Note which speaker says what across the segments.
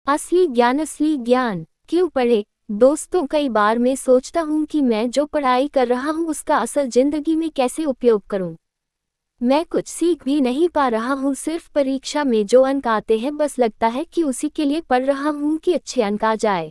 Speaker 1: असली ज्ञान क्यों पढ़े। दोस्तों, कई बार मैं सोचता हूँ कि मैं जो पढ़ाई कर रहा हूँ उसका असल जिंदगी में कैसे उपयोग करूँ। मैं कुछ सीख भी नहीं पा रहा हूँ, सिर्फ परीक्षा में जो अंक आते हैं बस लगता है कि उसी के लिए पढ़ रहा हूँ कि अच्छे अंक आ जाए।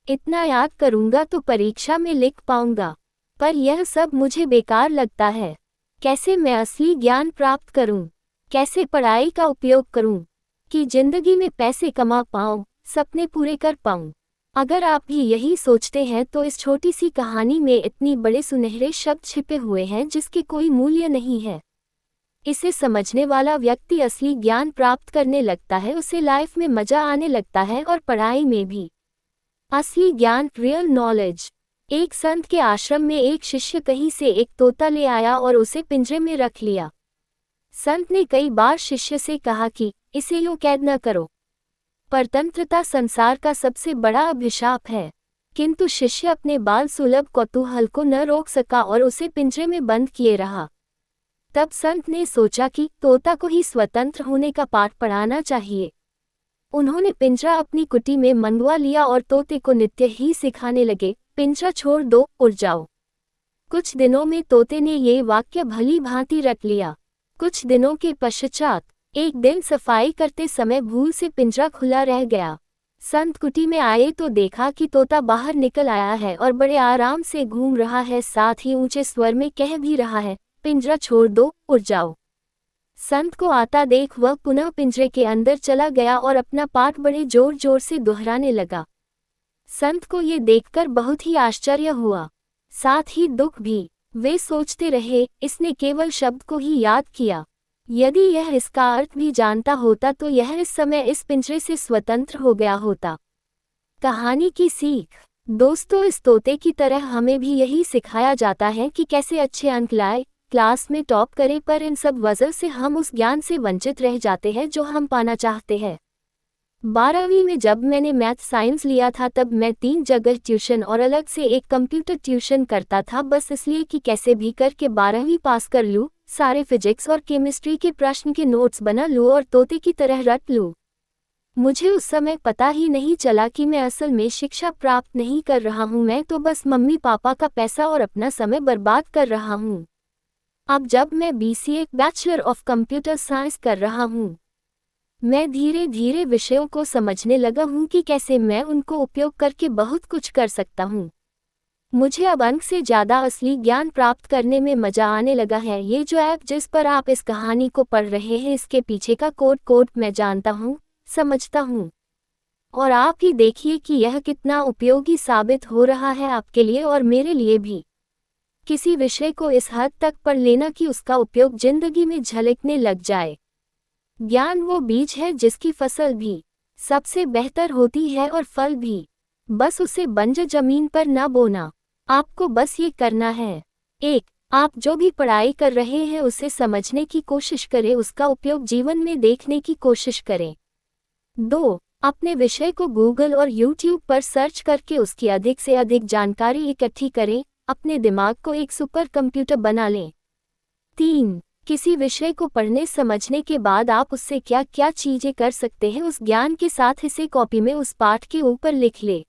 Speaker 1: इतना याद करूँगा तो परीक्षा में लिख पाऊँगा, पर यह सब मुझे बेकार लगता है। कैसे मैं असली ज्ञान प्राप्त करूँ? कैसे पढ़ाई का उपयोग करूँ कि जिंदगी में पैसे कमा पाऊँ, सपने पूरे कर पाऊँ। अगर आप भी यही सोचते हैं तो इस छोटी सी कहानी में इतनी बड़े सुनहरे शब्द छिपे हुए हैं जिसके कोई मूल्य नहीं है। इसे समझने वाला व्यक्ति असली ज्ञान प्राप्त करने लगता है, उसे लाइफ में मजा आने लगता है और पढ़ाई में भी। असली ज्ञान, रियल नॉलेज। एक संत के आश्रम में एक शिष्य कहीं से एक तोता ले आया और उसे पिंजरे में रख लिया। संत ने कई बार शिष्य से कहा कि इसे यूं कैद न करो, परतंत्रता संसार का सबसे बड़ा अभिशाप है। किंतु शिष्य अपने बाल सुलभ कौतूहल को न रोक सका और उसे पिंजरे में बंद किए रहा। तब संत ने सोचा कि तोता को ही स्वतंत्र होने का पाठ पढ़ाना चाहिए। उन्होंने पिंजरा अपनी कुटी में मंगवा लिया और तोते को नित्य ही सिखाने लगे, पिंजरा छोड़ दो, उड़ जाओ। कुछ दिनों में तोते ने ये वाक्य भली भांति रट लिया। कुछ दिनों के पश्चात एक दिन सफाई करते समय भूल से पिंजरा खुला रह गया। संत कुटी में आए तो देखा कि तोता बाहर निकल आया है और बड़े आराम से घूम रहा है, साथ ही ऊंचे स्वर में कह भी रहा है, पिंजरा छोड़ दो, उड़ जाओ। संत को आता देख वह पुनः पिंजरे के अंदर चला गया और अपना पाठ बड़े जोर जोर से दोहराने लगा। संत को ये देखकर बहुत ही आश्चर्य हुआ, साथ ही दुख भी। वे सोचते रहे, इसने केवल शब्द को ही याद किया। यदि यह इसका अर्थ भी जानता होता तो यह इस समय इस पिंजरे से स्वतंत्र हो गया होता। कहानी की सीख। दोस्तों, इस तोते की तरह हमें भी यही सिखाया जाता है कि कैसे अच्छे अंक लाए, क्लास में टॉप करें, पर इन सब वजह से हम उस ज्ञान से वंचित रह जाते हैं जो हम पाना चाहते हैं। 12वीं में जब मैंने मैथ साइंस लिया था तब मैं 3 जगह ट्यूशन और अलग से एक कंप्यूटर ट्यूशन करता था, बस इसलिए कि कैसे भी करके 12वीं पास कर लूँ, सारे फिजिक्स और केमिस्ट्री के प्रश्न के नोट्स बना लूँ और तोते की तरह रट लूँ। मुझे उस समय पता ही नहीं चला कि मैं असल में शिक्षा प्राप्त नहीं कर रहा हूँ, मैं तो बस मम्मी पापा का पैसा और अपना समय बर्बाद कर रहा हूँ। अब जब मैं BCA bachelor of computer science कर रहा हूँ, मैं धीरे धीरे विषयों को समझने लगा हूँ कि कैसे मैं उनको उपयोग करके बहुत कुछ कर सकता हूँ। मुझे अब अंक से ज़्यादा असली ज्ञान प्राप्त करने में मज़ा आने लगा है। ये जो ऐप जिस पर आप इस कहानी को पढ़ रहे हैं, इसके पीछे का कोड मैं जानता हूँ, समझता हूँ। और आप ही देखिए कि यह कितना उपयोगी साबित हो रहा है आपके लिए और मेरे लिए भी। किसी विषय को इस हद तक पढ़ लेना कि उसका उपयोग जिंदगी में झलकने लग जाए। ज्ञान वो बीज है जिसकी फसल भी सबसे बेहतर होती है और फल भी। बस उसे बंजर जमीन पर न बोना। आपको बस ये करना है, 1. आप जो भी पढ़ाई कर रहे हैं उसे समझने की कोशिश करें, उसका उपयोग जीवन में देखने की कोशिश करें। 2. अपने विषय को गूगल और यूट्यूब पर सर्च करके उसकी अधिक से अधिक जानकारी इकट्ठी करें, अपने दिमाग को एक सुपर कंप्यूटर बना लें। 3. किसी विषय को पढ़ने समझने के बाद आप उससे क्या क्या चीजें कर सकते हैं, उस ज्ञान के साथ इसे कॉपी में उस पाठ के ऊपर लिख ले।